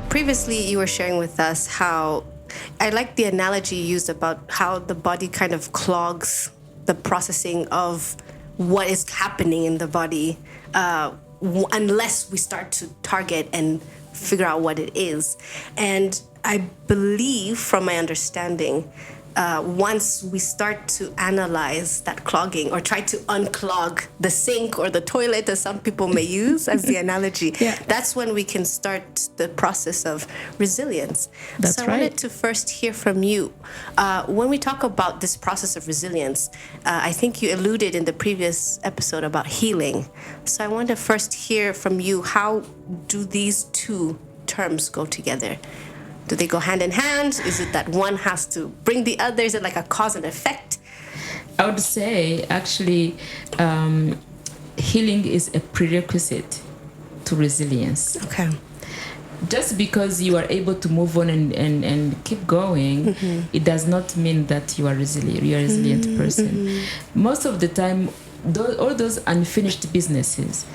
Previously, you were sharing with us how I like the analogy you used about how the body kind of clogs the processing of what is happening in the body unless we start to target and figure out what it is. And I believe, from my understanding, once we start to analyze that clogging or try to unclog the sink or the toilet, as some people may use as the analogy, that's when we can start the process of resilience. That's so I right. wanted to first hear from you. When we talk about this process of resilience, I think you alluded in the previous episode about healing. So I want to first hear from you, how do these two terms go together? Do they go hand in hand? Is it that one has to bring the other? Is it like a cause and effect? I would say, actually, healing is a prerequisite to resilience. Okay. Just because you are able to move on and keep going, it does not mean that you are resilient. You are a resilient person. Most of the time, all those unfinished businesses,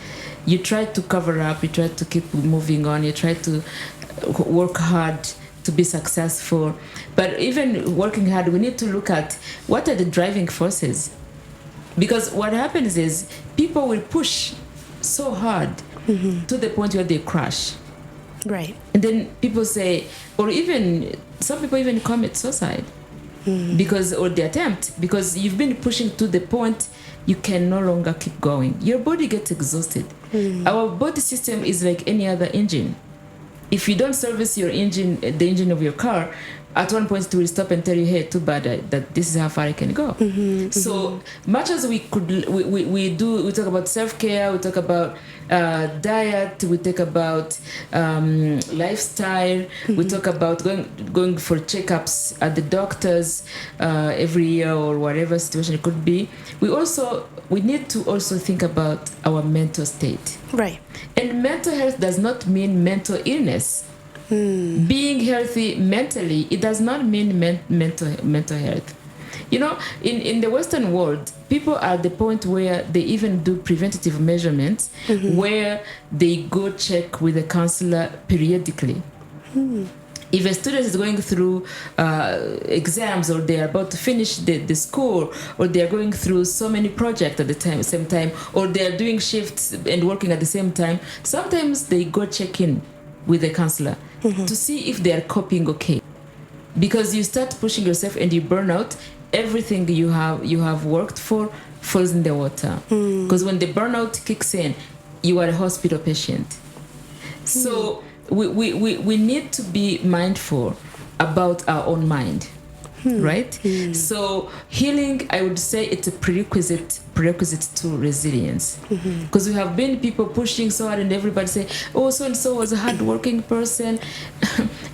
you try to cover up, you try to keep moving on, you try to work hard to be successful. But even working hard, we need to look at what are the driving forces. Because what happens is people will push so hard to the point where they crash. Right. And then people say, or even some people even commit suicide because, or they attempt, because you've been pushing to the point you can no longer keep going. Your body gets exhausted. Our body system is like any other engine. If you don't service your engine, the engine of your car, at one point it will stop and tell you, hey, too bad that this is how far I can go. So much as we talk about self-care, we talk about diet, we talk about lifestyle, we talk about going for checkups at the doctors every year or whatever situation it could be. We need to also think about our mental state. Right. And mental health does not mean mental illness. Being healthy mentally, it does not mean mental health. You know, in the Western world, people are at the point where they even do preventative measurements, where they go check with a counselor periodically. If a student is going through exams, or they are about to finish the school, or they are going through so many projects at the same time, or they are doing shifts and working at the same time, sometimes they go check in with a counselor to see if they are coping okay. Because you start pushing yourself and you burn out, everything you have worked for falls in the water. Because when the burnout kicks in, you are a hospital patient. So we need to be mindful about our own mind, right? So healing, I would say, it's a prerequisite to resilience. Because we have been people pushing so hard, and everybody say, oh, so and so was a hardworking person.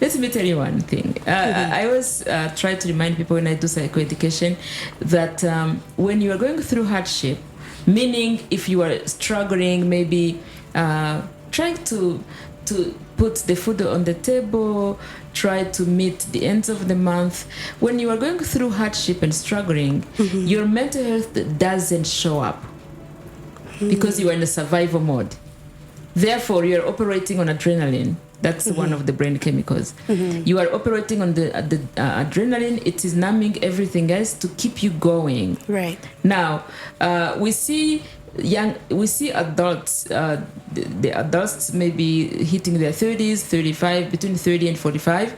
Let me tell you one thing. I always try to remind people when I do psychoeducation that when you are going through hardship, meaning if you are struggling, maybe trying to put the food on the table, try to meet the ends of the month. When you are going through hardship and struggling, your mental health doesn't show up because you are in a survival mode. Therefore, you are operating on adrenaline. That's one of the brain chemicals. You are operating on the adrenaline. It is numbing everything else to keep you going. Right. Now, we see adults, the adults maybe hitting their 30s, 35, between 30 and 45.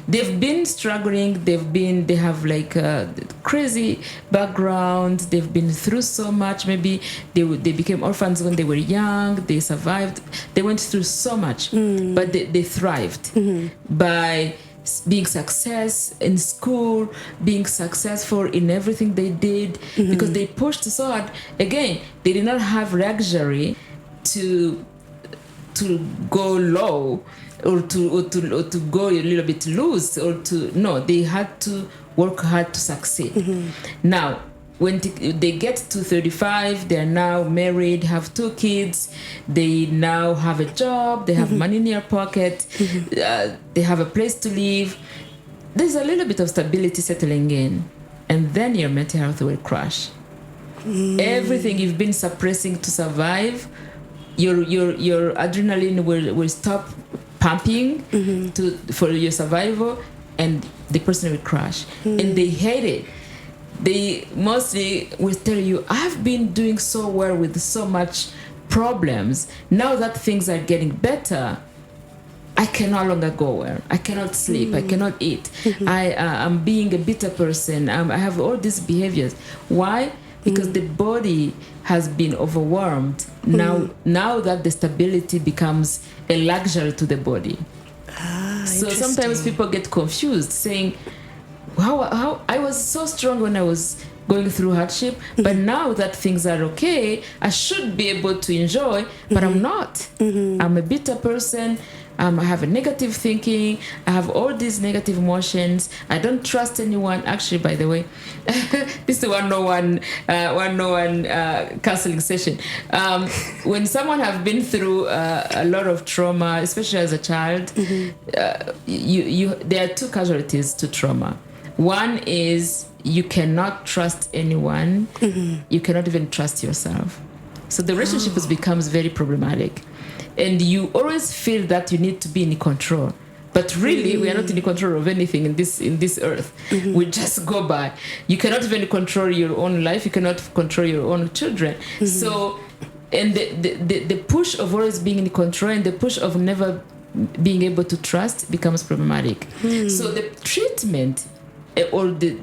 They've been struggling. They have like a crazy background. They've been through so much. Maybe they became orphans when they were young. They survived. They went through so much, but they thrived by being success in school, being successful in everything they did, because they pushed so hard. Again, they did not have luxury to go low or to go a little bit loose, they had to work hard to succeed. Now, when they get to 35, they are now married, have 2 kids, they now have a job, they have money in their pocket, they have a place to live. There's a little bit of stability settling in, and then your mental health will crash. Everything you've been suppressing to survive, your adrenaline will stop pumping for your survival, and the person will crash. And they hate it. They mostly will tell you, I've been doing so well with so much problems. Now that things are getting better, I can no longer go well. I cannot sleep. I cannot eat. I'm being a bitter person. I have all these behaviors. Why? Because the body has been overwhelmed. Now that the stability becomes a luxury to the body. So sometimes people get confused, saying, how I was so strong when I was going through hardship, but now that things are okay, I should be able to enjoy, but I'm not. I'm a bitter person. I have a negative thinking. I have all these negative emotions. I don't trust anyone. Actually, by the way, this is a 101 counseling session. When someone have been through a lot of trauma, especially as a child, there are two casualties to trauma. One is you cannot trust anyone. You cannot even trust yourself. So the relationship becomes very problematic. And you always feel that you need to be in control. But really, we are not in control of anything in this earth. We just go by. You cannot even control your own life. You cannot control your own children. So, and the push of always being in control and the push of never being able to trust becomes problematic. So the treatment or the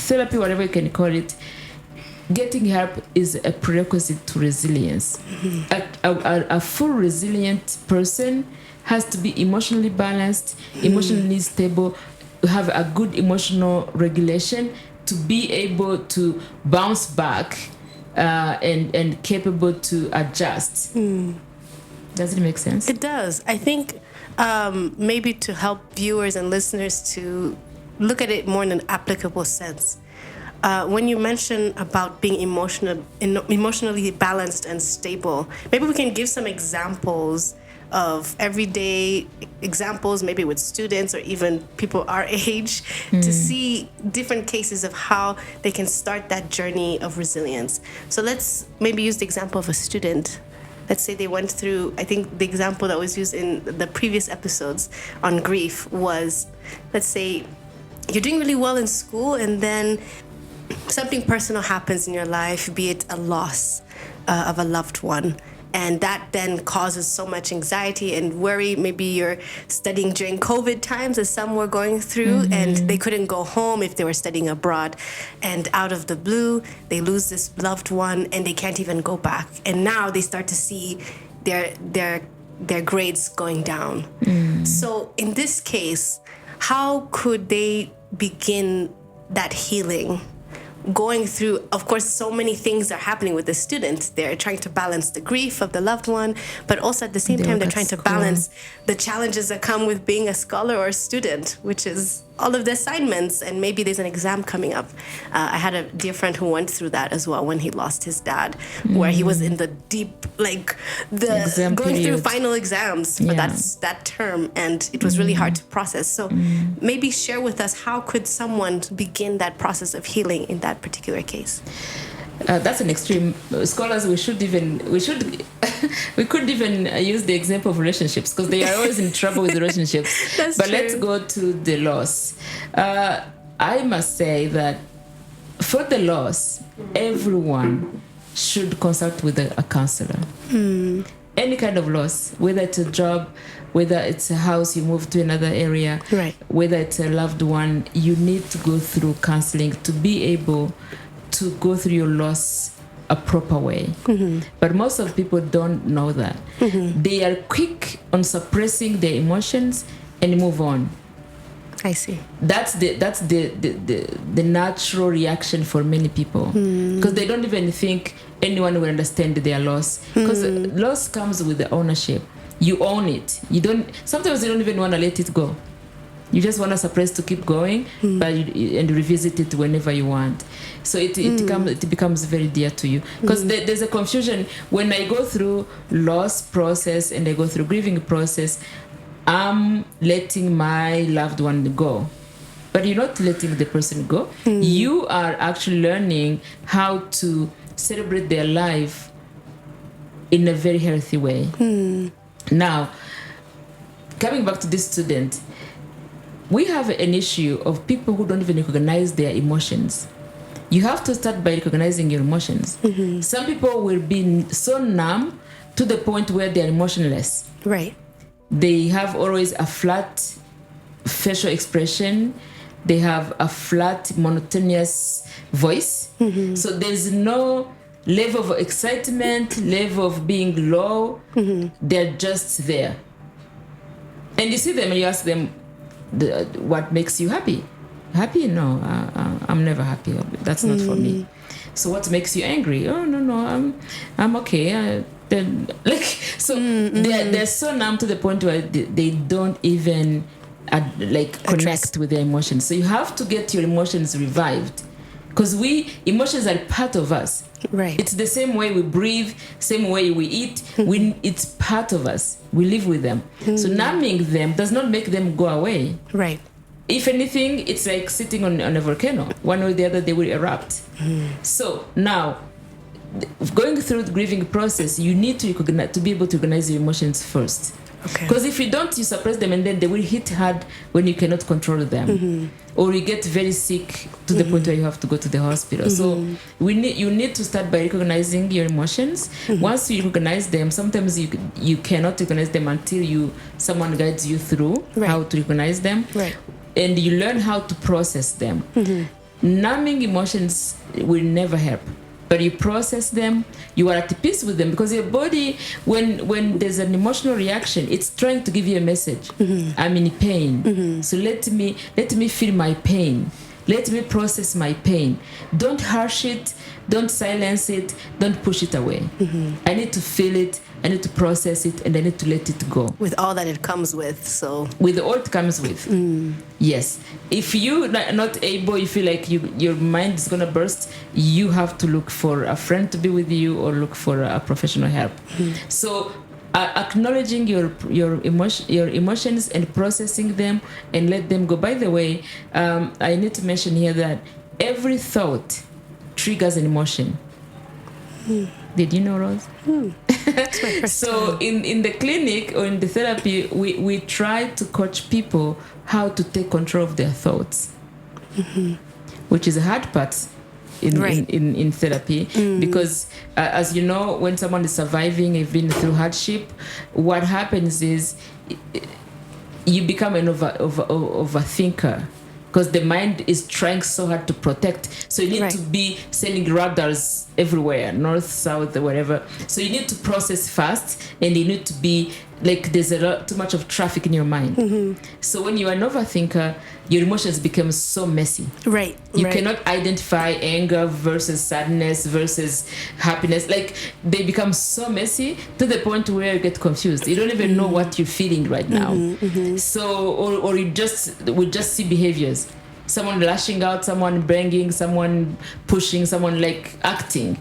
therapy, whatever you can call it, getting help is a prerequisite to resilience. A full resilient person has to be emotionally balanced, emotionally stable, have a good emotional regulation to be able to bounce back and capable to adjust. Does it make sense? It does. I think maybe to help viewers and listeners to look at it more in an applicable sense. When you mention about being emotionally balanced and stable, maybe we can give some examples of everyday examples, maybe with students or even people our age, to see different cases of how they can start that journey of resilience. So let's maybe use the example of a student. Let's say they went through, I think the example that was used in the previous episodes on grief was, let's say you're doing really well in school and then something personal happens in your life, be it a loss of a loved one. And that then causes so much anxiety and worry. Maybe you're studying during COVID times, as some were going through, and they couldn't go home if they were studying abroad. And out of the blue, they lose this loved one and they can't even go back. And now they start to see their grades going down. So in this case, how could they begin that healing? Going through, of course, so many things are happening with the students. They're trying to balance the grief of the loved one, but also at the same time, they're trying to balance the challenges that come with being a scholar or a student, which is all of the assignments, and maybe there's an exam coming up. I had a dear friend who went through that as well when he lost his dad, where he was in the deep, like going through final exams for that term, and it was really hard to process. So maybe share with us, how could someone begin that process of healing in that particular case? That's an extreme. Scholars, we could even use the example of relationships, because they are always in trouble with relationships. But true. Let's go to the loss. I must say that for the loss, everyone should consult with a counselor. Any kind of loss, whether it's a job, whether it's a house you move to another area, right, whether it's a loved one, you need to go through counseling to be able to go through your loss a proper way. But most of people don't know that. They are quick on suppressing their emotions and move on. I see. That's the natural reaction for many people, because they don't even think anyone will understand their loss, because loss comes with the ownership. You own it. Sometimes you don't even want to let it go. You just want to suppress to keep going, and revisit it whenever you want. So it becomes very dear to you, because there's a confusion when I go through loss process and I go through grieving process. I'm letting my loved one go, but you're not letting the person go. You are actually learning how to celebrate their life in a very healthy way. Now, coming back to this student, we have an issue of people who don't even recognize their emotions. You have to start by recognizing your emotions. Some people will be so numb to the point where they're emotionless. Right. They have always a flat facial expression. They have a flat, monotonous voice. So there's no level of excitement, level of being low. They're just there. And you see them and you ask them, what makes you happy? Happy? No, I'm never happy. That's not for me. So what makes you angry? Oh, no, I'm okay. They're so numb to the point where they don't even connect with their emotions. So you have to get your emotions revived, because emotions are part of us. Right. It's the same way we breathe, same way we eat. It's part of us. We live with them. So numbing them does not make them go away. Right. If anything, it's like sitting on a volcano. One or the other, they will erupt. So now, going through the grieving process, you need to be able to recognize your emotions first. Because if you don't, you suppress them, and then they will hit hard when you cannot control them, or you get very sick to the point where you have to go to the hospital. So you need to start by recognizing your emotions. Once you recognize them, sometimes you cannot recognize them until someone guides you through how to recognize them, and you learn how to process them. Numbing emotions will never help. But you process them, you are at peace with them, because your body, when there's an emotional reaction, it's trying to give you a message. I'm in pain. So let me feel my pain. Let me process my pain. Don't harsh it, don't silence it, don't push it away. I need to feel it, I need to process it, and I need to let it go. With all that it comes with, so. With all it comes with. Yes. If you're not able, you feel like your mind is going to burst, you have to look for a friend to be with you or look for a professional help. So acknowledging your emotions and processing them and let them go. By the way, I need to mention here that every thought triggers an emotion. Did you know, Rose? That's my first So time. in the clinic or in the therapy, we try to coach people how to take control of their thoughts, which is a hard part in therapy, because as you know, when someone is surviving, you've been through hardship, what happens is you become an overthinker, because the mind is trying so hard to protect. So you need to be sending radars everywhere, north, south, whatever. So you need to process fast, and you need to be like there's too much of traffic in your mind. So when you are an overthinker, your emotions become so messy. You cannot identify anger versus sadness versus happiness. Like they become so messy to the point where you get confused. You don't even know what you're feeling right now. So or you would just see behaviors. Someone lashing out, someone banging, someone pushing, someone like acting.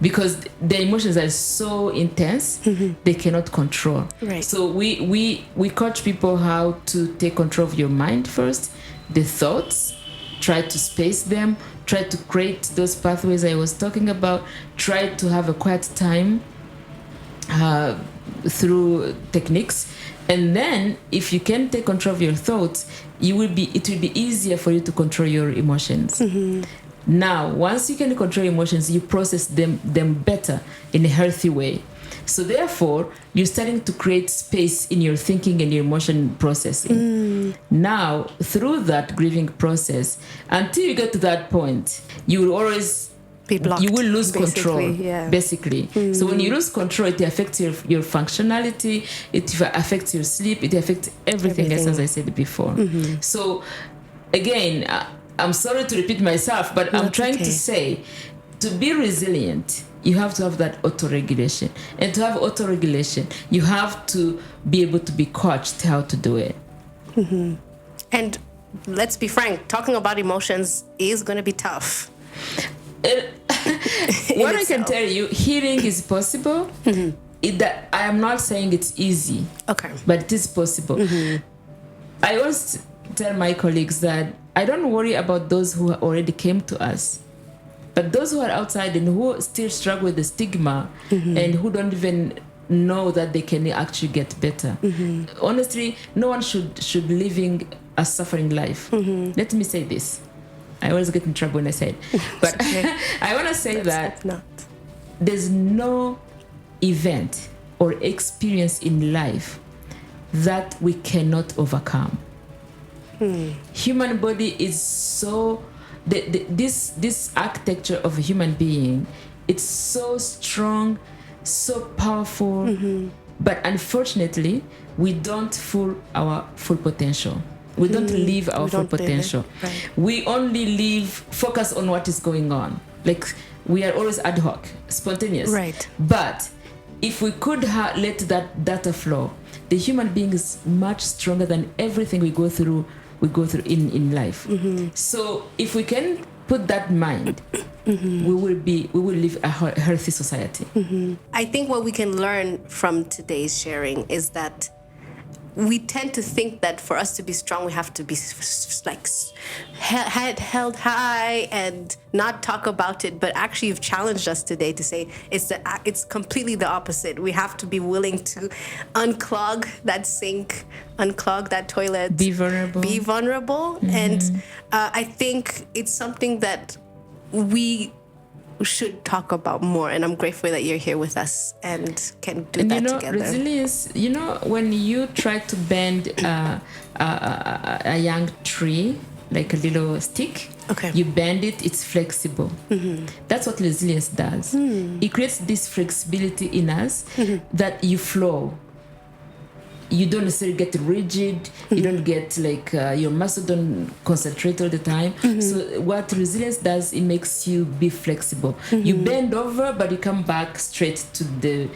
Because the emotions are so intense, they cannot control. So we coach people how to take control of your mind first, the thoughts, try to space them, try to create those pathways I was talking about, try to have a quiet time through techniques. And then if you can take control of your thoughts, it will be easier for you to control your emotions. Now, once you can control emotions, you process them better in a healthy way. So therefore, you're starting to create space in your thinking and your emotion processing. Now, through that grieving process, until you get to that point, you will always be blocked. You will lose control, basically. So when you lose control, it affects your functionality, it affects your sleep, it affects everything else, as I said before. So again, I'm sorry to repeat myself, but I'm trying to say, to be resilient, you have to have that autoregulation. And to have autoregulation, you have to be able to be coached how to do it. And let's be frank, talking about emotions is going to be tough. What I can tell you, healing is possible. That I am not saying it's easy, but it is possible. I always tell my colleagues that I don't worry about those who already came to us, but those who are outside and who still struggle with the stigma and who don't even know that they can actually get better. Honestly, no one should living a suffering life. Let me say this. I always get in trouble when I say it, but okay. I want to say that Hope not. there's no event or experience in life that we cannot overcome. Human body is so this architecture of a human being, it's so strong, so powerful, but unfortunately we don't our full potential. We don't live our full potential. Right. We only focus on what is going on. Like, we are always ad hoc, spontaneous. Right. But if we could let that data flow, the human being is much stronger than everything we go through in life. So if we can put that in mind, we will live a healthy society. I think what we can learn from today's sharing is that we tend to think that for us to be strong, we have to be like head held high and not talk about it. But actually, you've challenged us today to say it's completely the opposite. We have to be willing to unclog that sink, unclog that toilet, Be vulnerable. And I think it's something that we should talk about more, and I'm grateful that you're here with us and can do that together. Resilience, when you try to bend a young tree, like a little stick, Okay. you bend it, it's flexible. That's what resilience does. It creates this flexibility in us that you flow. You don't necessarily get rigid. You don't get like your muscle don't concentrate all the time. So what resilience does, it makes you be flexible. You bend over, but you come back straight to the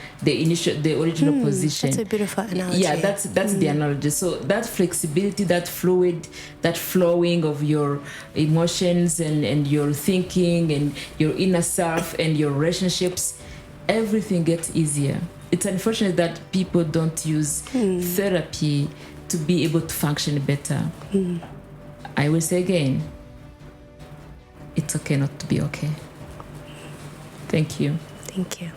original position. That's a beautiful analogy. Yeah, that's the analogy. So that flexibility, that flowing of your emotions and your thinking and your inner self and your relationships, everything gets easier. It's unfortunate that people don't use therapy to be able to function better. I will say again, it's okay not to be okay. Thank you. Thank you.